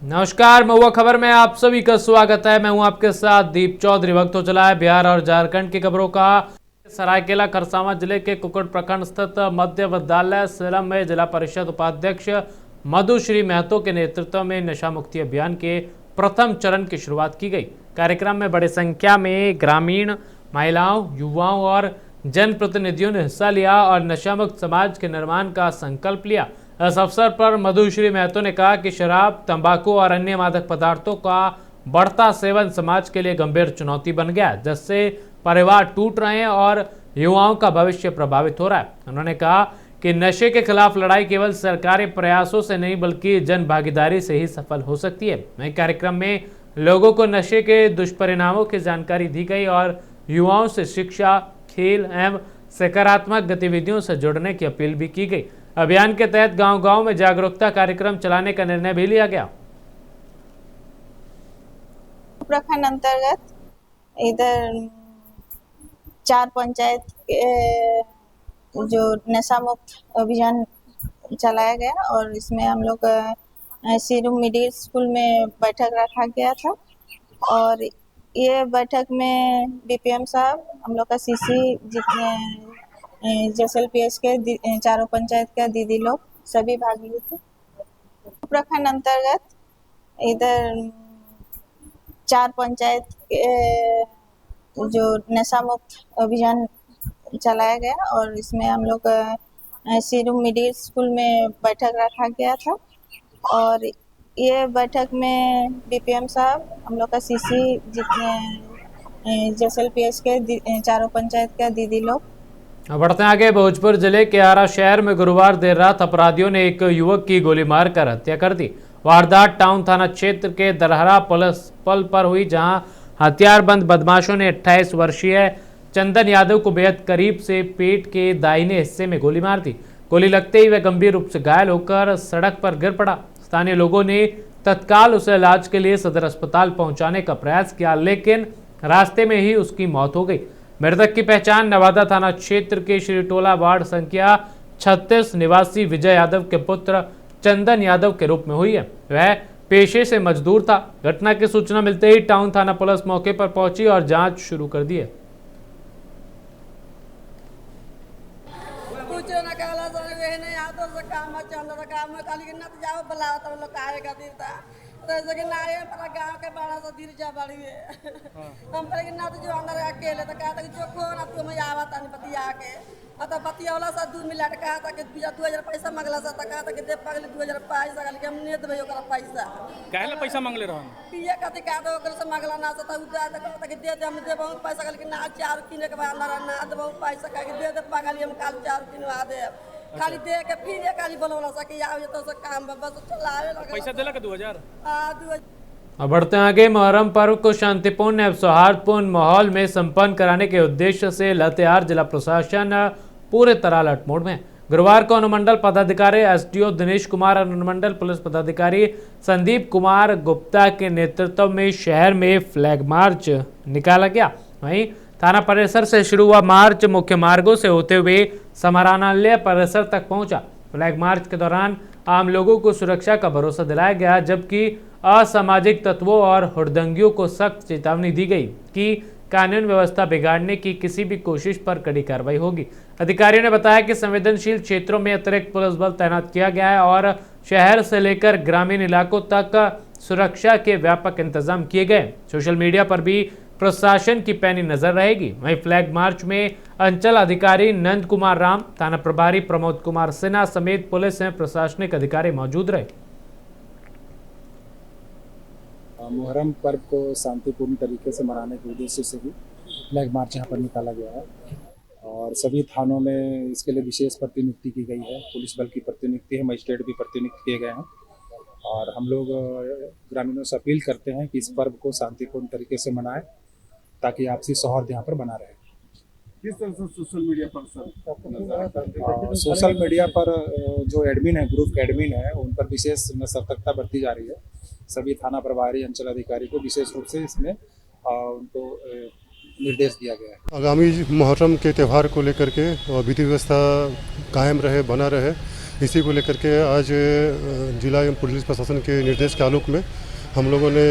नमस्कार, महुआ खबर में आप सभी का स्वागत है। मैं हूं आपके साथ दीप चौधरी। वक्त हो चला है बिहार और झारखंड की खबरों का। सरायकेला खरसावां जिले के कुकुड़ प्रखंड स्थित मध्य विद्यालय सेलम में जिला परिषद उपाध्यक्ष मधुश्री महतो के नेतृत्व में नशा मुक्ति अभियान के प्रथम चरण की शुरुआत की गई। कार्यक्रम में बड़ी संख्या में ग्रामीण महिलाओं, युवाओं और जनप्रतिनिधियों ने हिस्सा लिया और नशा मुक्त समाज के निर्माण का संकल्प लिया। इस अवसर पर मधुश्री महतो ने कहा कि शराब, तंबाकू और अन्य मादक पदार्थों का बढ़ता सेवन समाज के लिए गंभीर चुनौती बन गया है, जिससे परिवार टूट रहे हैं और युवाओं का भविष्य प्रभावित हो रहा है। उन्होंने कहा कि नशे के खिलाफ लड़ाई केवल सरकारी प्रयासों से नहीं बल्कि जन भागीदारी से ही सफल हो सकती है। वहीं कार्यक्रम में लोगों को नशे के दुष्परिणामों की जानकारी दी गई और युवाओं से शिक्षा, खेल एवं सकारात्मक गतिविधियों से जुड़ने की अपील भी की गई। अभियान के तहत गांव-गांव में जागरूकता कार्यक्रम चलाने का निर्णय भी लिया गया। प्रखंड अंतर्गत इधर 4 पंचायत के जो नशा मुक्त अभियान चलाया गया और इसमें हम लोग सीरूम मिडिल स्कूल में बैठक रखा गया था और ये बैठक में बीपीएम साहब, हम लोग का सीसी, जितने JSLPS के चारों पंचायत के दीदी लोग सभी भाग लिए थे। प्रखंड अंतर्गत इधर 4 पंचायत के जो नशा मुक्त अभियान चलाया गया और इसमें हम लोग सीरूम मिडिल स्कूल में बैठक रखा गया था और ये बैठक में बीपीएम साहब, हम लोग का सीसी, जितने JSLPS के चारों पंचायत के दीदी लोग। बढ़ते आगे, भोजपुर जिले के आरा शहर में गुरुवार देर रात अपराधियों ने एक युवक की गोली मारकर हत्या कर दी। वारदात टाउन थाना क्षेत्र के दरहरा पुलिस पल पर हुई, जहां हथियारबंद बदमाशों ने 28 वर्षीय चंदन यादव को बेहद करीब से पेट के दाहिने हिस्से में गोली मार दी। गोली लगते ही वह गंभीर रूप से घायल होकर सड़क पर गिर पड़ा। स्थानीय लोगों ने तत्काल उसे इलाज के लिए सदर अस्पताल पहुंचाने का प्रयास किया, लेकिन रास्ते में ही उसकी मौत हो गई। मृतक की पहचान नवादा थाना क्षेत्र के श्रीटोला वार्ड संख्या 36 निवासी विजय यादव के पुत्र चंदन यादव के रूप में हुई है। वह पेशे से मजदूर था। घटना की सूचना मिलते ही टाउन थाना पुलिस मौके पर पहुंची और जांच शुरू कर दी है। गाँव के बड़ा सा धीरे जा बड़ी है हम पर ना तो जो अंदर अकेले तो कहा था कि जो कौन अब तुम आवा तानी बतिया के मतलब बतियावला सा 2 मिनट कहा था कि 2000 पैसा मांगला सा कहा था कि दे पगले 2000 पैसा गल के हम ने देबे ओकरा पैसा काहे ला पैसा मांगले रहन पिए कथि कहा तो ओकरा से मांगला ना सा उदा तो कहा था कि दे दे हम देबो पैसा गल के ना चार किने के बाद अंदर ना देबो पैसा कहा कि दे दे पगली हम काल चार किनवा दे खाली दे के फिर खाली बोलवला सा कि आओ तो से काम बस चलावे लगा पैसा देला के 2000। हां 2000। अब बढ़ते आगे, मुहर्रम पर्व को शांतिपूर्ण एवं सौहार्दपूर्ण माहौल में संपन्न कराने के उद्देश्य से लातेहार जिला प्रशासन पूरे तरह अलर्ट मोड में। गुरुवार को अनुमंडल पदाधिकारी SDO दिनेश कुमार और अनुमंडल पुलिस पदाधिकारी संदीप कुमार गुप्ता के नेतृत्व में शहर में फ्लैग मार्च निकाला गया। वहीं थाना परिसर से शुरू हुआ मार्च मुख्य मार्गों से होते हुए समाहरणालय परिसर तक पहुंचा। फ्लैग मार्च के दौरान आम लोगों को सुरक्षा का भरोसा दिलाया गया, जबकि असामाजिक तत्वों और हुड़दंगियों को सख्त चेतावनी दी गई कि कानून व्यवस्था बिगाड़ने की किसी भी कोशिश पर कड़ी कार्रवाई होगी। अधिकारियों ने बताया कि संवेदनशील क्षेत्रों में अतिरिक्त पुलिस बल तैनात किया गया है और शहर से लेकर ग्रामीण इलाकों तक सुरक्षा के व्यापक इंतजाम किए गए। सोशल मीडिया पर भी प्रशासन की पैनी नजर रहेगी। वहीं फ्लैग मार्च में अंचल अधिकारी नंद कुमार राम, थाना प्रभारी प्रमोद कुमार सिन्हा समेत पुलिस एवं प्रशासनिक अधिकारी मौजूद रहे। मुहर्रम पर्व को शांतिपूर्ण तरीके से मनाने के उद्देश्य से ही फ्लैग मार्च यहाँ पर निकाला गया है और सभी थानों में इसके लिए विशेष प्रतिनियुक्ति की गई है। पुलिस बल की प्रतिनियुक्ति है, मजिस्ट्रेट भी प्रतिनियुक्त किए गए हैं और हम लोग ग्रामीणों से अपील करते हैं कि इस पर्व को शांतिपूर्ण तरीके से मनाएं ताकि आपसी सौहार्द यहाँ पर बना रहे। किस तरह से सोशल मीडिया पर सोशल मीडिया पर जो एडमिन है, ग्रुप के एडमिन है, उन पर विशेष सतर्कता बरती जा रही है। सभी थाना प्रभारी, अंचल अधिकारी को विशेष रूप से इसमें उनको निर्देश दिया गया है। आगामी मुहर्रम के त्यौहार को लेकर के विधि व्यवस्था कायम रहे, बना रहे, इसी को लेकर के आज जिला एवं पुलिस प्रशासन के निर्देश के आलोक में हम लोगों ने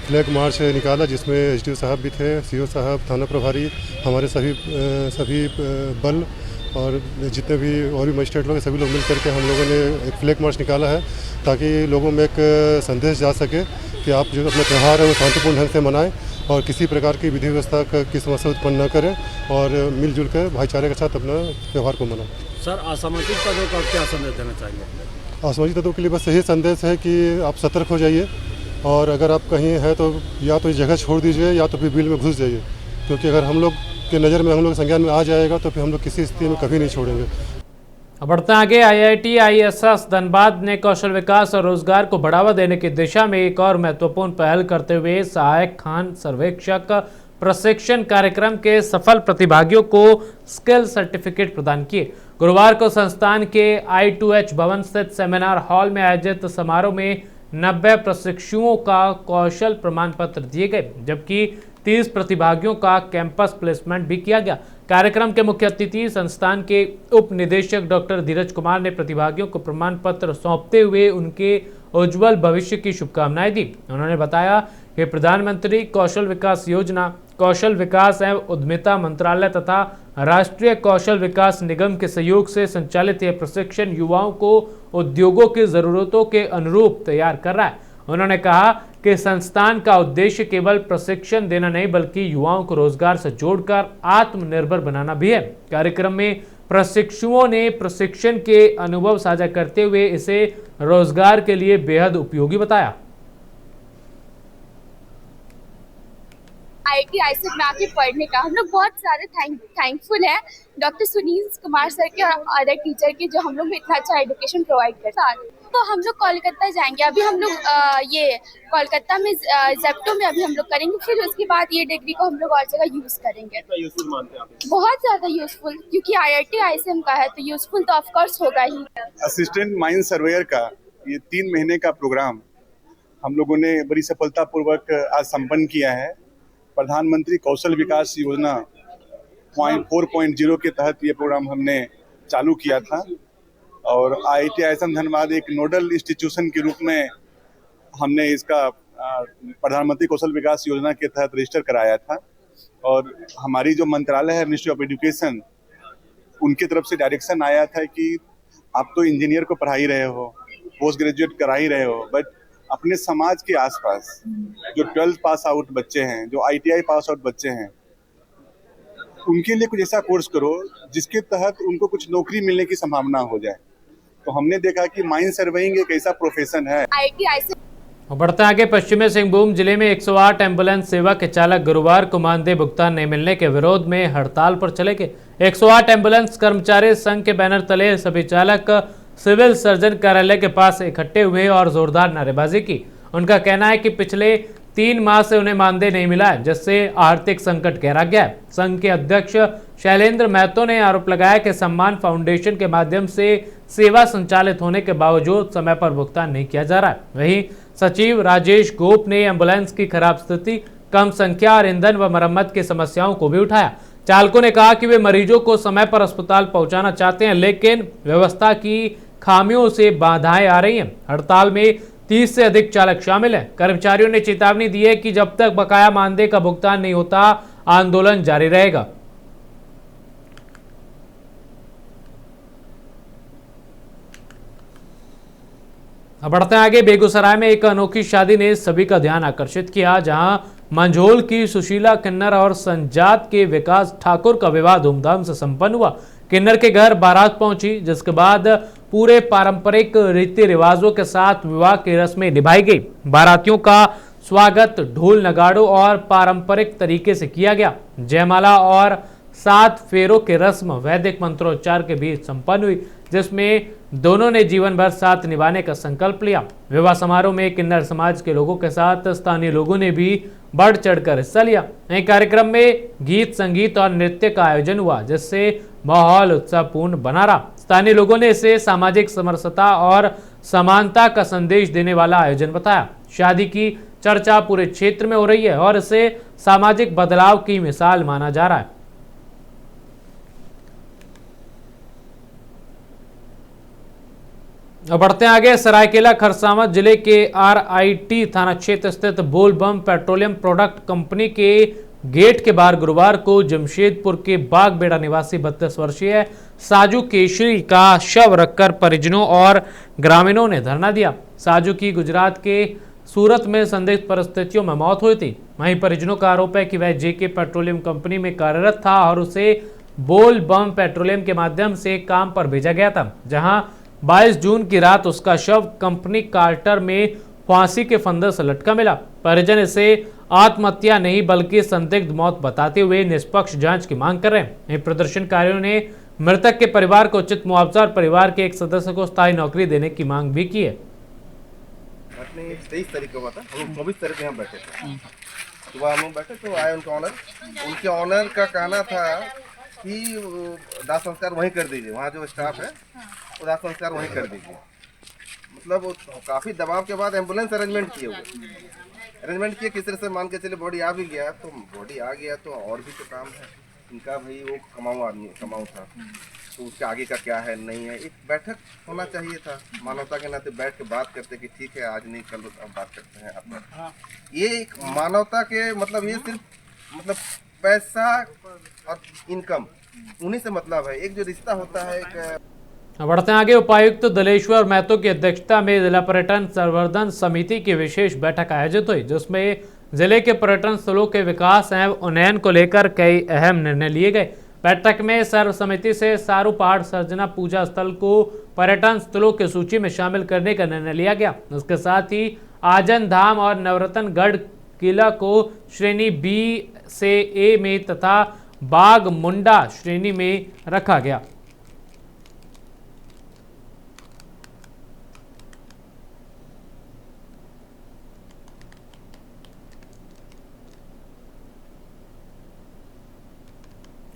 फ्लैग मार्च निकाला, जिसमें एसडीओ साहब भी थे, सीओ साहब, थाना प्रभारी, हमारे सभी बल और जितने भी और भी मजिस्ट्रेट लोग, सभी लोग मिल करके हम लोगों ने एक फ्लैग मार्च निकाला है, ताकि लोगों में एक संदेश जा सके कि आप जो अपना त्यौहार है वो शांतिपूर्ण ढंग से मनाएं और किसी प्रकार की विधि व्यवस्था की समस्या उत्पन्न न करें और मिलजुल कर भाईचारे के साथ अपना त्यौहार को मनाएं। सर, असामाजिक तत्वों का क्या संदेश देना चाहेंगे? असामाजिक तत्वों के लिए बस यही संदेश है कि आप सतर्क हो जाइए और अगर आप कहीं हैं तो या तो इस जगह छोड़ दीजिए या तो फिर बिल में घुस जाइए, क्योंकि अगर हम लोग के नज़र में, हम लोग संज्ञान में आ जाएगा तो फिर हम लोग किसी स्थिति में कभी नहीं छोड़ेंगे। अब बढ़ते आगे। IIT ISS धनबाद ने कौशल विकास और रोजगार को बढ़ावा देने की दिशा में एक और महत्वपूर्ण पहल करते हुए सहायक खान सर्वेक्षक प्रशिक्षण कार्यक्रम के सफल प्रतिभागियों को स्किल सर्टिफिकेट प्रदान किए। गुरुवार को संस्थान के I2H भवन स्थित सेमिनार हॉल में आयोजित समारोह में 90 प्रशिक्षुओं का कौशल प्रमाण पत्र दिए गए, जबकि 30 प्रतिभागियों का कैंपस प्लेसमेंट भी किया गया। कार्यक्रम के मुख्य अतिथि संस्थान के उप निदेशक डॉक्टर धीरज कुमार ने प्रतिभागियों को प्रमाण पत्र सौंपते हुए उनके उज्जवल भविष्य की शुभकामनाएं दी। उन्होंने बताया कि प्रधानमंत्री कौशल विकास योजना, कौशल विकास एवं उद्यमिता मंत्रालय तथा राष्ट्रीय कौशल विकास निगम के सहयोग से संचालित यह प्रशिक्षण युवाओं को उद्योगों की जरूरतों के अनुरूप तैयार कर रहा है। उन्होंने कहा कि संस्थान का उद्देश्य केवल प्रशिक्षण देना नहीं, बल्कि युवाओं को रोजगार से जोड़कर आत्मनिर्भर बनाना भी है। कार्यक्रम में प्रशिक्षुओं ने प्रशिक्षण के अनुभव साझा करते हुए इसे रोजगार के लिए बेहद उपयोगी बताया। IIT ISET में आके पढ़ने का हम लोग बहुत सारे थैंकफुल है डॉक्टर सुनील कुमार सर के और अदर टीचर के, जो हम लोग में इतना अच्छा एजुकेशन प्रोवाइड करते हैं। तो हम लोग कोलकाता जाएंगे, अभी हम लोग ये कोलकाता में जेप्टो में अभी हम लोग करेंगे, फिर उसके बाद ये डिग्री को हम लोग और जगह यूज करेंगे। यूजफुल मानते हैं आप? बहुत ज्यादा यूजफुल, क्योंकि IIT ISM का है तो यूजफुल तो ऑफकोर्स होगा ही। असिस्टेंट माइन सर्वेयर का ये 3 महीने का प्रोग्राम हम लोगों ने बड़ी सफलतापूर्वक आज संपन्न किया है। प्रधानमंत्री कौशल विकास योजना 4.0 के तहत ये प्रोग्राम हमने चालू किया था और IIT ISM धनबाद एक नोडल इंस्टीट्यूशन के रूप में हमने इसका प्रधानमंत्री कौशल विकास योजना के तहत रजिस्टर कराया था। और हमारी जो मंत्रालय है, मिनिस्ट्री ऑफ एजुकेशन, उनकी तरफ से डायरेक्शन आया था कि आप तो इंजीनियर को पढ़ा ही रहे हो, पोस्ट ग्रेजुएट करा ही रहे हो, बट अपने समाज के आसपास जो 12th पास आउट बच्चे हैं, जो ITI पास आउट बच्चे हैं, उनके लिए कुछ ऐसा कोर्स करो जिसके तहत उनको कुछ नौकरी मिलने की संभावना हो जाए। तो हमने देखा कि माइन सर्वेइंग एक ऐसा प्रोफेशन है। बढ़ते आगे। पश्चिमी सिंहभूम जिले में 108 एम्बुलेंस सेवा के चालक गुरुवार को मानदेय भुगतान नहीं मिलने के विरोध में हड़ताल पर चले गए। 108 एम्बुलेंस कर्मचारी संघ के बैनर तले सभी चालक सिविल सर्जन कार्यालय के पास इकट्ठे हुए और जोरदार नारेबाजी की। उनका कहना है कि पिछले 3 माह से उन्हें मानदेय नहीं मिला है, जिससे आर्थिक संकट गहरा गया है। संघ के अध्यक्ष शैलेंद्र महतो ने आरोप लगाया कि सम्मान फाउंडेशन के माध्यम से सेवा संचालित होने के बावजूद समय पर भुगतान नहीं किया जा रहा है। वहीं सचिव राजेश गोप ने एम्बुलेंस की खराब स्थिति, कम संख्या और ईंधन व मरम्मत की समस्याओं को भी उठाया। चालकों ने कहा कि वे मरीजों को समय पर अस्पताल पहुंचाना चाहते हैं, लेकिन व्यवस्था की खामियों से बाधाएं आ रही हैं। हड़ताल में 30 से अधिक चालक शामिल हैं। कर्मचारियों ने चेतावनी दी है कि जब तक बकाया मानदेय का भुगतान नहीं होता, आंदोलन जारी रहेगा। अब बढ़ते हैं आगे। बेगूसराय में एक अनोखी शादी ने सभी का ध्यान आकर्षित किया, जहां मंझोल की सुशीला किन्नर और संजात के विकास ठाकुर का विवाह धूमधाम से संपन्न हुआ। किन्नर के घर बारात पहुंची, जिसके बाद पूरे पारंपरिक रीति रिवाजों के साथ विवाह की रस्में निभाई गई। बारातियों का स्वागत ढोल नगाड़ों और पारंपरिक तरीके से किया गया। जयमाला और 7 फेरों की रस्म वैदिक मंत्रोच्चार के बीच संपन्न हुई, जिसमें दोनों ने जीवन भर साथ निभाने का संकल्प लिया। विवाह समारोह में किन्नर समाज के लोगों के साथ स्थानीय लोगों ने भी बढ़ चढ़कर हिस्सा लिया। कार्यक्रम में गीत, संगीत और नृत्य का आयोजन हुआ, जिससे माहौल उत्साहपूर्ण बना रहा। स्थानीय लोगों ने इसे सामाजिक समरसता और समानता का संदेश देने वाला आयोजन बताया। शादी की चर्चा पूरे क्षेत्र में हो रही है और इसे सामाजिक बदलाव की मिसाल माना जा रहा है। अब बढ़ते हैं आगे। सरायकेला खरसावां जिले के RIT थाना क्षेत्र स्थित बोल बम पेट्रोलियम प्रोडक्ट कंपनी के गेट के बाहर गुरुवार को जमशेदपुर के बागबेड़ा निवासी 32 वर्षीय साजू केशरी का शव रखकर परिजनों और ग्रामीणों ने धरना दिया। साजू की गुजरात के सूरत में संदिग्ध परिस्थितियों में मौत हुई थी। वहीं परिजनों का आरोप है कि वह JK पेट्रोलियम कंपनी में कार्यरत था और उसे बोल बम पेट्रोलियम के माध्यम से काम पर भेजा गया था, जहां 22 जून की रात उसका शव कंपनी कार्टर में फांसी के फंदे से लटका मिला। परिजन इसे आत्महत्या नहीं बल्कि संदिग्ध मौत बताते हुए निष्पक्ष जांच की मांग कर रहे हैं। प्रदर्शनकारियों ने मृतक के परिवार को उचित मुआवजा और परिवार के एक सदस्य को स्थायी नौकरी देने की मांग भी की है। 23 तारीख को हुआ था, हम लोग 24 तारीख को यहाँ बैठे थे। सुबह हम लोग बैठे तो आए उनके ऑनर का कहना था कि दाह संस्कार वहीं कर दीजिए, वहाँ जो स्टाफ है वो दाह संस्कार वहीं कर दीजिए। मतलब काफ़ी दबाव के बाद एम्बुलेंस अरेंजमेंट किए किस तरह से मान के चले बॉडी आ भी गया, तो बॉडी आ गया तो और भी तो काम है इनका, भाई वो कमाऊ था, तो उसके आगे का क्या है नहीं है। एक बैठक होना चाहिए था, मानवता के नाते बैठ के बात करते कि ठीक है आज नहीं कल बात करते हैं अपना। ये एक मानवता के मतलब ये सिर्फ मतलब पैसा और इनकम उन्हीं से मतलब है, एक जो रिश्ता होता है एक। बढ़ते हैं आगे। उपायुक्त दलेश्वर महतो की अध्यक्षता में जिला पर्यटन संवर्धन समिति की विशेष बैठक आयोजित हुई, जिसमें जिले के पर्यटन स्थलों के विकास एवं उन्नयन को लेकर कई अहम निर्णय लिए गए। बैठक में सर्व समिति से सारू पहाड़ सर्जना पूजा स्थल को पर्यटन स्थलों की सूची में शामिल करने का निर्णय लिया गया। इसके साथ ही आजन धाम और नवरत्नगढ़ किला को श्रेणी B से A में तथा बाग मुंडा श्रेणी में रखा गया।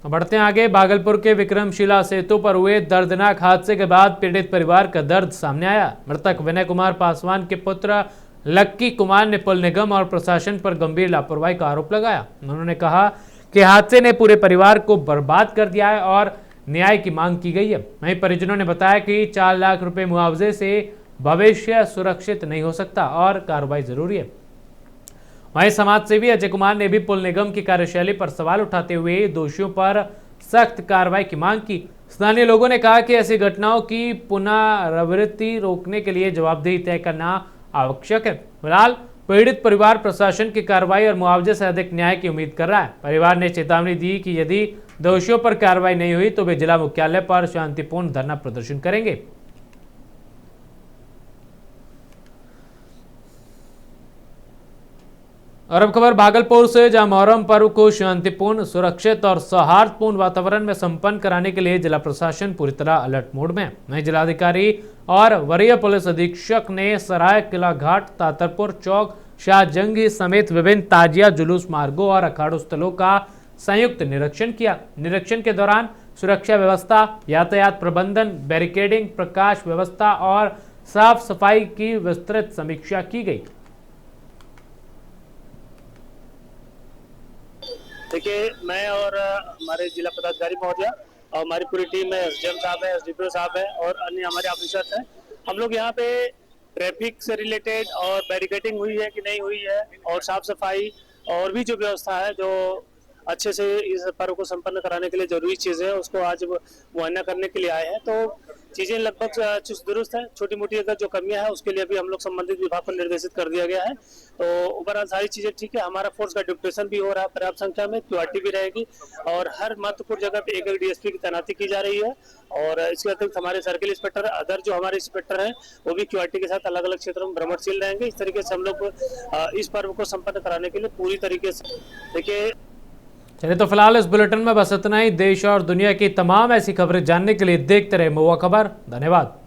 बढ़ते हैं आगे। भागलपुर के विक्रमशिला सेतु पर हुए दर्दनाक हादसे के बाद पीड़ित परिवार का दर्द सामने आया। मृतक विनय कुमार पासवान के पुत्र लक्की कुमार ने पुल निगम और प्रशासन पर गंभीर लापरवाही का आरोप लगाया। उन्होंने कहा कि हादसे ने पूरे परिवार को बर्बाद कर दिया है और न्याय की मांग की गई है। वहीं परिजनों ने बताया कि 4 लाख रुपए मुआवजे से भविष्य सुरक्षित नहीं हो सकता और कार्रवाई जरूरी है। वहीं समाजसेवी अजय कुमार ने भी पुल निगम की कार्यशैली पर सवाल उठाते हुए दोषियों पर सख्त कार्रवाई की मांग की। स्थानीय लोगों ने कहा कि ऐसी घटनाओं की पुनरावृत्ति रोकने के लिए जवाबदेही तय करना आवश्यक है। फिलहाल पीड़ित परिवार प्रशासन की कार्रवाई और मुआवजे से अधिक न्याय की उम्मीद कर रहा है। परिवार ने चेतावनी दी कि यदि दोषियों पर कार्रवाई नहीं हुई तो वे जिला मुख्यालय पर शांतिपूर्ण धरना प्रदर्शन करेंगे। और अब खबर भागलपुर से, जहां मोहर्रम पर्व को शांतिपूर्ण, सुरक्षित और सौहार्दपूर्ण वातावरण में संपन्न कराने के लिए जिला प्रशासन पूरी तरह अलर्ट मोड में है। नए जिलाधिकारी और वरीय पुलिस अधीक्षक ने सराय किला घाट, तातरपुर चौक, शाहजंगी समेत विभिन्न ताजिया जुलूस मार्गों और अखाड़ों स्थलों का संयुक्त निरीक्षण किया। निरीक्षण के दौरान सुरक्षा व्यवस्था, यातायात प्रबंधन, बैरिकेडिंग, प्रकाश व्यवस्था और साफ सफाई की विस्तृत समीक्षा की गई। देखिए, मैं और हमारे जिला पदाधिकारी महोदया और हमारी पूरी टीम में SDM साहब है, SDPO साहब है और अन्य हमारे ऑफिसर्स हैं। हम लोग यहाँ पे ट्रैफिक से रिलेटेड और बैरिकेडिंग हुई है कि नहीं हुई है और साफ सफाई और भी जो व्यवस्था है जो अच्छे से इस पर्व को संपन्न कराने के लिए जरूरी चीज़ें हैं उसको आज मुआयना करने के लिए आए हैं। तो चीज़ें लगभग चुस्त दुरुस्त है। छोटी मोटी अगर जो कमियां हैं उसके लिए भी हम लोग संबंधित विभाग को निर्देशित कर दिया गया है। तो ओवरऑल सारी चीज़ें ठीक है। हमारा फोर्स का डिप्यूटेशन भी हो रहा है पर्याप्त संख्या में, QRT भी रहेगी और हर महत्वपूर्ण जगह पे एक DSP की तैनाती की जा रही है। और इसके अतिरिक्त हमारे सर्किल इंस्पेक्टर, अदर जो हमारे इंस्पेक्टर हैं वो भी QRT के साथ अलग अलग क्षेत्रों में भ्रमणशील रहेंगे। इस तरीके से हम लोग इस पर्व को संपन्न कराने के लिए पूरी तरीके से देखिए। चलिए, तो फिलहाल इस बुलेटिन में बस इतना ही। देश और दुनिया की तमाम ऐसी खबरें जानने के लिए देखते रहे महुआ खबर। धन्यवाद।